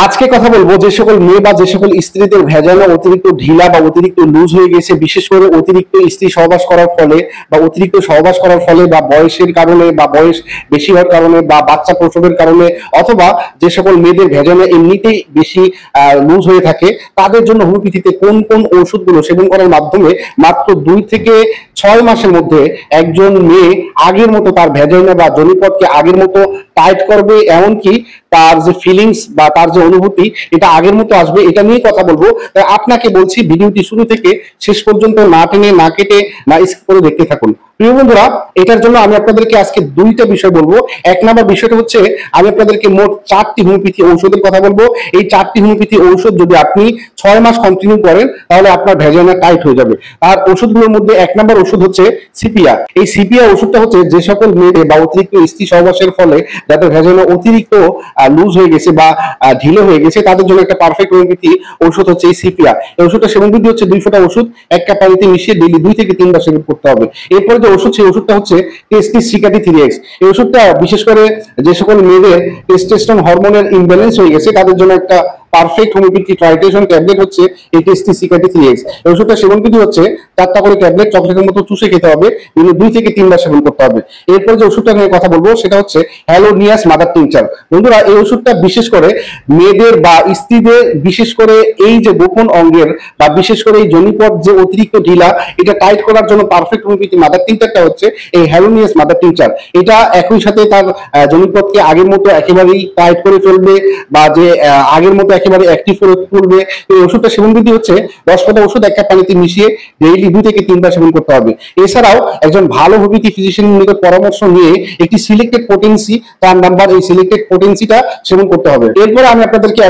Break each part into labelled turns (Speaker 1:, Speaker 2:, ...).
Speaker 1: আজকে কথা বলবো যে সকল মেয়ে বা যে সকল স্ত্রীদের ভেজানো অতিরিক্ত ঢিলা বা অতিরিক্ত লুজ হয়ে গেছে, বিশেষ করে অতিরিক্ত স্ত্রী সহবাস করার ফলে বা অতিরিক্ত সহবাস করার ফলে বা বয়সের কারণে বা বয়স বেশি হওয়ার কারণে বা বাচ্চা প্রসবের কারণে, অথবা যে সকল মেয়েদের ভেজানো এমনিতেই বেশি লুজ হয়ে থাকে, তাদের জন্য হোমিওপ্যাথিতে কোন কোন ওষুধগুলো সেবন করার মাধ্যমে মাত্র 2 থেকে 6 মাসের মধ্যে একজন মেয়ে আগের মতো তার ভেজাইনা বা জনিপথকে আগের মতো টাইট করবে, এমনকি তার যে ফিলিংস বা তার যে অনুভূতি এটা আগের মতো আসবে, এটা নিয়ে কথা বলবো। তাই আপনাকে বলছি ভিডিওটি শুরু থেকে শেষ পর্যন্ত না টেনে না কেটে না স্কিপ করে দেখতে থাকুন। প্রিয় বন্ধুরা, এটার জন্য আমি আপনাদেরকে আজকে 2টা বিষয় বলবো। এক নাম্বার বিষয়টা হচ্ছে আমি আপনাদেরকে মোট 4টি হোমিওপ্যাথি ঔষধের কথা বলবো। এই 4টি হোমিওপ্যাথি ঔষধ যদি আপনি 6 মাস কন্টিনিউ করেন তাহলে আপনার ভেজাইনা টাইট হয়ে যাবে। আর ওষুধগুলোর মধ্যে 1 নাম্বার ওষুধ হচ্ছে সিপিয়া। এই সিপিয়া ওষুধটা হচ্ছে যে সকল মেয়েদের বা অতিরিক্ত স্ত্রী সহবাসের ফলে যাদের ভেজাইনা অতিরিক্ত লুজ হয়ে গেছে বা ঢিলে হয়ে গেছে, তাদের জন্য একটা পারফেক্ট হোমিওপ্যাথি ওষুধ হচ্ছে এই সিপিয়া। এই ওষুধটা সেবন বিধি হচ্ছে 2 ফোঁটা ওষুধ 1 কাপ পানিতে মিশিয়ে ডেইলি 2 থেকে 3 বার সেবন করতে হবে। এরপরে যে ওষুধ, সেই ওষুধটা হচ্ছে টেস্টিস সিকাটি 3x। এই ওষুধটা বিশেষ করে যে সকল মেয়েদের টেস্টোস্টেরন হরমোনের ইমব্যালেন্স হয়ে গেছে তাদের জন্য একটা পারফেক্ট হোমিওপ্যাথি ট্রাইটেশন ট্যাবলেট হচ্ছে এই টেস্টিস সিকাটি 3x। এই ওষুধটা সেবন বিধি হচ্ছে 4টা করে ট্যাবলেট চকলেটের মতো চুষে খেতে হবে, দিনে 2 থেকে 3 বার সেবন করতে হবে। এরপর যে ওষুধটা নিয়ে কথা বলবো সেটা হচ্ছে হ্যালোনিয়াস মাদার টিংচার। বন্ধুরা, এই ওষুধটা বিশেষ করে মেয়েদের বা স্ত্রীদের, বিশেষ করে এই যে গোপন অঙ্গের বা বিশেষ করে এই জনিপথ যে অতিরিক্ত ঢিলা, এটা টাইট করার জন্য পারফেক্ট হোমিওপ্যাথি মাদার টিংচারটা হচ্ছে এই হ্যালোনিয়াস মাদার টিংচার। এটা একই সাথে তার জনিপথকে আগের মতো একেবারেই টাইট করে ফেলবে বা যে আগের মতো একেবারে অ্যাক্টিভ করে তুলবে। এই ওষুধটা সেবন বিধি হচ্ছে 10 ফোঁটা ওষুধ 1 কাপ পানিতে মিশিয়ে ডেইলি 2 থেকে 3 বার সেবন করতে হবে। এছাড়াও একজন ভালো হোমিওপ্যাথি ফিজিশিয়ানের নিকট পরামর্শ নিয়ে একটি সিলেক্টেড পোটেন্সি, তার নাম্বার, এই সিলেক্টেড পোটেন্সিটা সেবন করতে হবে। এরপরে আমি আপনাদেরকে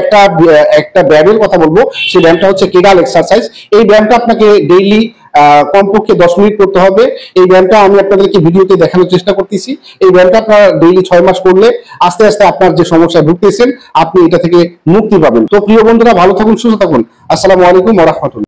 Speaker 1: একটা ব্যায়ামের কথা বলবো। সেই ব্যায়ামটা হচ্ছে কেগাল এক্সারসাইজ। এই ব্যায়ামটা আপনাকে ডেইলি কমপক্ষে 10 মিনিট করতে হবে। এই ব্যায়ামটা আমি আপনাদেরকে ভিডিওতে দেখানোর চেষ্টা করতেছি। এই ব্যায়ামটা আপনারা ডেইলি 6 মাস করলে আস্তে আস্তে আপনার যে সমস্যায় ভুগতেছেন আপনি এটা থেকে মুক্তি পাবেন। তো প্রিয় বন্ধুরা, ভালো থাকুন, সুস্থ থাকুন। আসসালামু আলাইকুম ওয়া রাহমাতুল্লাহ।